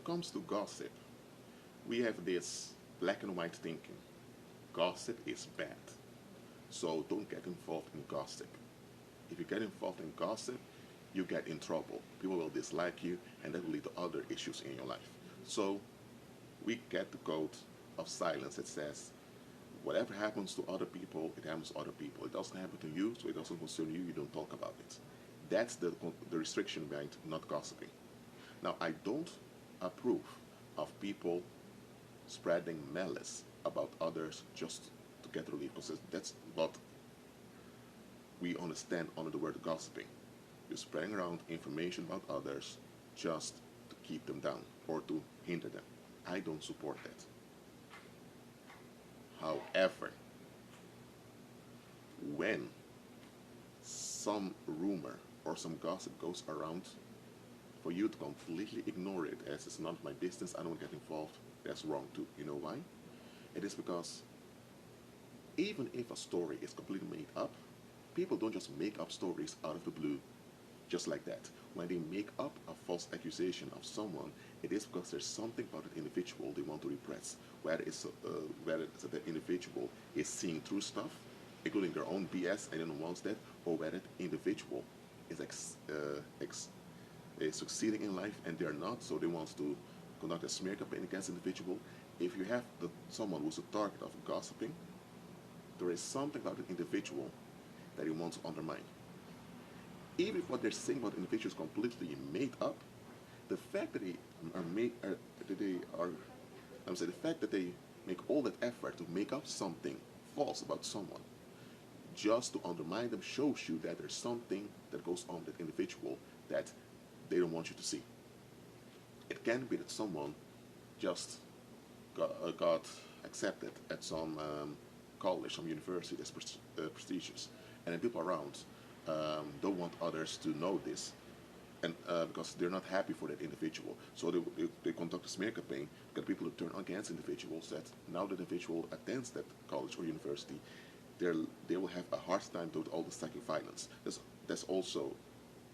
it comes to gossip, we have this black and white thinking. Gossip is bad. So don't get involved in gossip. If you get involved in gossip, you get in trouble. People will dislike you, and that will lead to other issues in your life. So we get the code of silence that says, whatever happens to other people, it happens to other people. It doesn't happen to you, so it doesn't concern you, you don't talk about it. That's the restriction behind not gossiping. Now, I don't approve of people spreading malice about others just to get relief, because that's what we understand under the word gossiping. You're spreading around information about others just to keep them down or to hinder them. I don't support that. However, when some rumor or some gossip goes around, for you to completely ignore it as it's not my business, I don't get involved, that's wrong too. You know why? It is because even if a story is completely made up, people don't just make up stories out of the blue just like that. When they make up a false accusation of someone, it is because there's something about that individual they want to repress. Whether it's that the individual is seeing through stuff, including their own BS, and then wants that, or whether that individual is succeeding in life and they're not, so they want to conduct a smear campaign against the individual. If you have someone who's a target of gossiping, there is something about the individual that you want to undermine. Even if what they're saying about the individual is completely made up, the fact that the fact that they make all that effort to make up something false about someone just to undermine them shows you that there's something that goes on with that individual that they don't want you to see. It can be that someone just got accepted at some college, some university that's prestigious, and then people around don't want others to know this, and because they're not happy for that individual, so they conduct a smear campaign, get people to turn against individuals that now the individual attends that college or university, they will have a hard time with all the psychic violence. That's also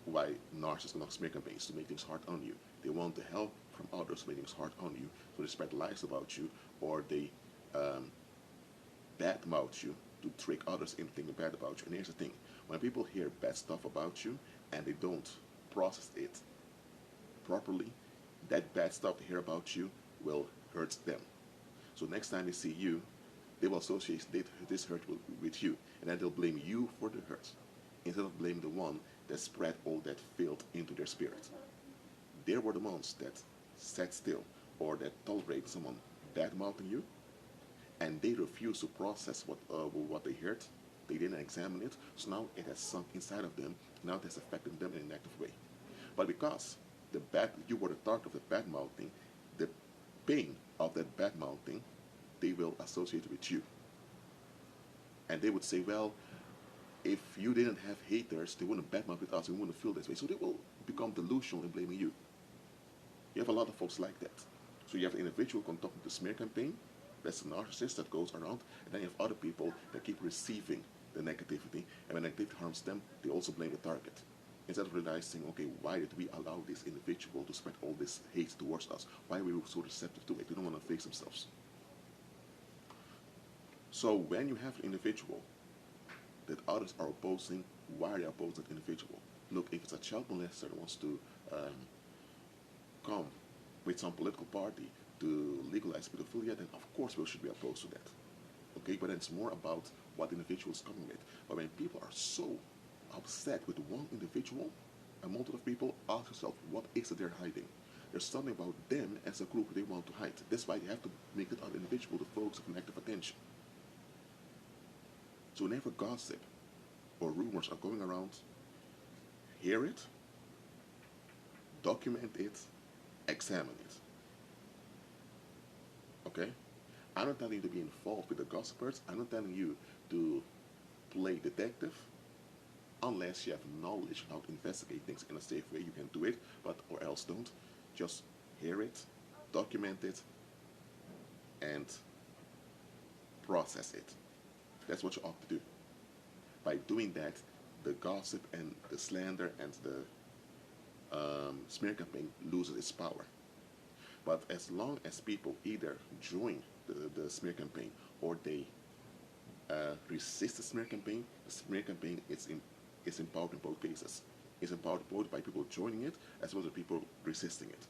why narcissists conduct smear campaigns, to make things hard on you. They want the help from others to make things hard on you, so they spread lies about you, or they badmouth you to trick others into thinking bad about you. And here's the thing, when people hear bad stuff about you and they don't process it properly, that bad stuff they hear about you will hurt them. So next time they see you, they will associate this hurt with you, and then they'll blame you for the hurt, instead of blaming the one that spread all that filth into their spirit. They were the ones that sat still or that tolerate someone bad-mouthing you, and they refuse to process what they heard. They didn't examine it, so now it has sunk inside of them. Now it has affected them in a negative way. But because you were the target of the bad-mouthing, the pain of that bad-mouthing, they will associate with you. And they would say, well, if you didn't have haters, they wouldn't badmouth with us, we wouldn't feel this way. So they will become delusional in blaming you. You have a lot of folks like that. So you have an individual conducting the smear campaign, that's the narcissist that goes around, and then you have other people that keep receiving the negativity, and when negativity harms them, they also blame the target. Instead of realizing, okay, why did we allow this individual to spread all this hate towards us? Why were we so receptive to it? They don't want to face themselves. So when you have an individual that others are opposing, why are they opposing that individual? Look, if it's a child molester that wants to come with some political party to legalize pedophilia, then of course we should be opposed to that. Okay, but then it's more about what the individual is coming with. But when people are so upset with one individual, a multitude of people, ask yourself, what is it they're hiding? There's something about them as a group they want to hide. That's why they have to make that other individual the focus of collective attention. So whenever gossip or rumors are going around, hear it, document it, examine it. Okay? I'm not telling you to be involved with the gossipers. I'm not telling you to play detective. Unless you have knowledge on how to investigate things in a safe way, you can do it, but or else don't. Just hear it, document it, and process it. That's what you ought to do. By doing that, the gossip and the slander and the smear campaign loses its power. But as long as people either join the smear campaign or they resist the smear campaign is empowered in both cases. It's empowered both by people joining it as well as people resisting it.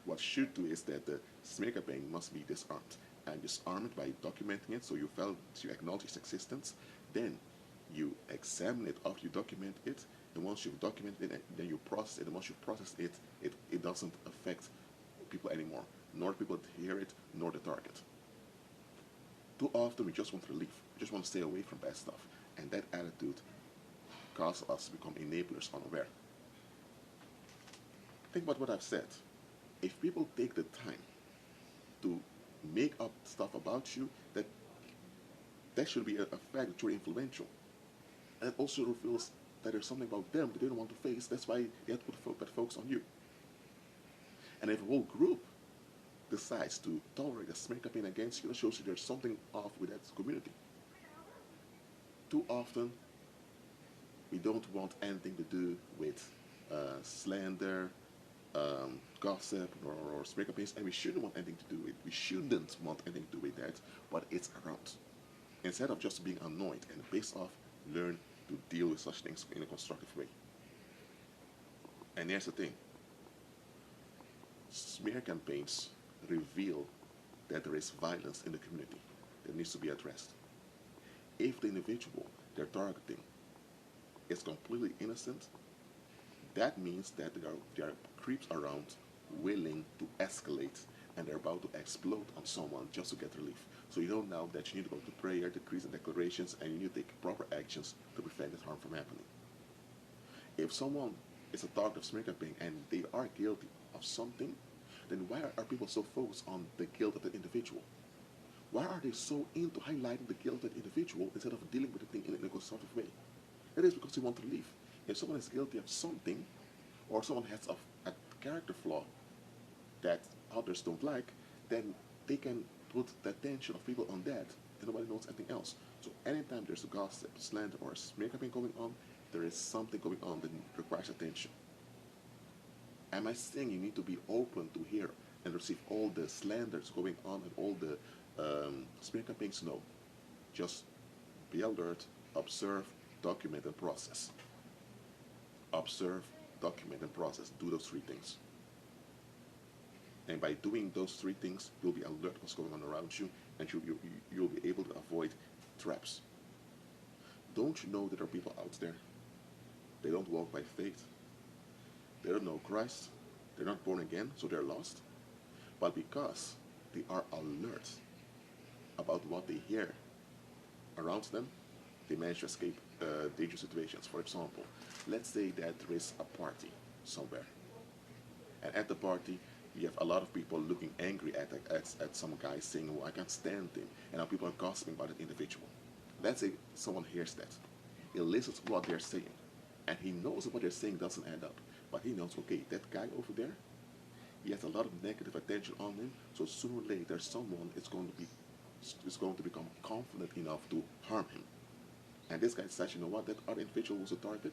What should do is that the smear campaign must be disarmed, and disarm it by documenting it, so you acknowledge its existence. Then you examine it after you document it, and once you've documented it, then you process it, and once you've processed it, it doesn't affect people anymore, nor people hear it, nor the target. Too often we just want relief, we just want to stay away from bad stuff, and that attitude causes us to become enablers unaware. Think about what I've said. If people take the time to make up stuff about you, that should be a fact that you're influential. And it also reveals that there's something about them that they don't want to face. That's why they have to put that focus on you. And if a whole group decides to tolerate a smear campaign against you, that shows you there's something off with that community. Too often, we don't want anything to do with slander, gossip, or smear campaigns, and we shouldn't want anything to do with. We shouldn't want anything to do with that, but it's around. Instead of just being annoyed and pissed off, learn to deal with such things in a constructive way. And here's the thing: smear campaigns reveal that there is violence in the community that needs to be addressed. If the individual they're targeting is completely innocent, that means that there are creeps around willing to escalate, and they're about to explode on someone just to get relief. So you know now that you need to go to prayer, decrees, and declarations, and you need to take proper actions to prevent this harm from happening. If someone is a target of smear campaign and they are guilty of something, then why are people so focused on the guilt of the individual? Why are they so into highlighting the guilt of the individual instead of dealing with the thing in a constructive way? That is because they want relief. If someone is guilty of something, or someone has a character flaw that others don't like, then they can put the attention of people on that, and nobody knows anything else. So anytime there's a gossip, slander, or a smear campaign going on, there is something going on that requires attention. Am I saying you need to be open to hear and receive all the slanders going on and all the smear campaigns? No. Just be alert, observe, document, and process. Observe, document, and process. Do those three things. And by doing those three things, you'll be alert what's going on around you, and you'll be able to avoid traps. Don't you know that there are people out there? They don't walk by faith. They don't know Christ. They're not born again, so they're lost. But because they are alert about what they hear around them, they manage to escape dangerous situations. For example, let's say that there is a party somewhere, and at the party you have a lot of people looking angry at some guy saying, "Oh, I can't stand him," and now people are gossiping about an individual. Let's say someone hears that, he listens to what they're saying, and he knows that what they're saying doesn't add up, but he knows, okay, that guy over there, he has a lot of negative attention on him, so sooner or later someone is going to become confident enough to harm him. And this guy decides, you know what, that other individual was a target.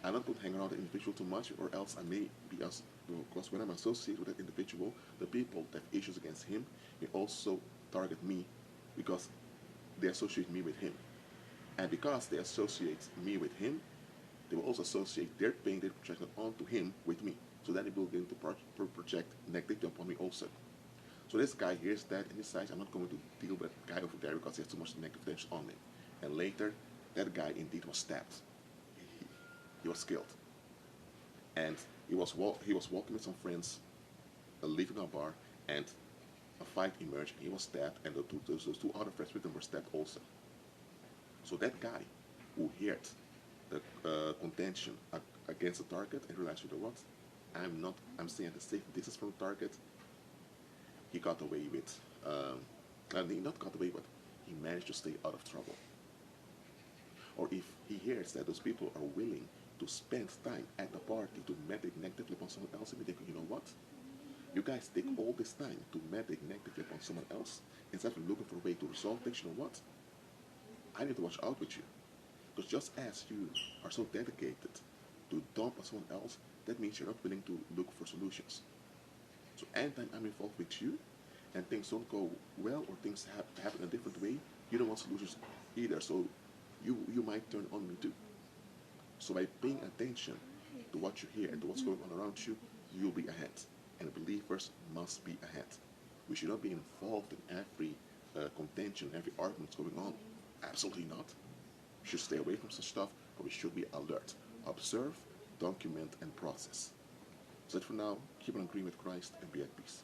I'm not going to hang around the individual too much, or else I may be because when I'm associated with that individual, the people that have issues against him may also target me because they associate me with him. And because they associate me with him, they will also associate their pain, their projection onto him with me. So then they will begin to project negativity upon me also. So this guy hears that and decides, I'm not going to deal with that guy over there because he has too much negative attention on him. And later, that guy indeed was stabbed. He was killed. And he was walking with some friends, leaving a bar, and a fight emerged. He was stabbed, and those two other friends with him were stabbed also. So that guy who heard the contention against the target and realized, you know what, I'm staying at a safe distance from the target. He got away with, and he not got away with, he managed to stay out of trouble. Or if he hears that those people are willing to spend time at the party to meditate negatively upon someone else, and we think, you know what? You guys take all this time to meditate negatively upon someone else instead of looking for a way to resolve things. You know what? I need to watch out with you. Because just as you are so dedicated to dump on someone else, that means you're not willing to look for solutions. So anytime I'm involved with you and things don't go well or things happen a different way, you don't want solutions either. So you might turn on me too. So by paying attention to what you hear and to what's going on around you, you'll be ahead. And believers must be ahead. We should not be involved in every contention, every argument that's going on. Absolutely not. We should stay away from such stuff, but we should be alert. Observe, document, and process. So that for now, keep on agreeing with Christ and be at peace.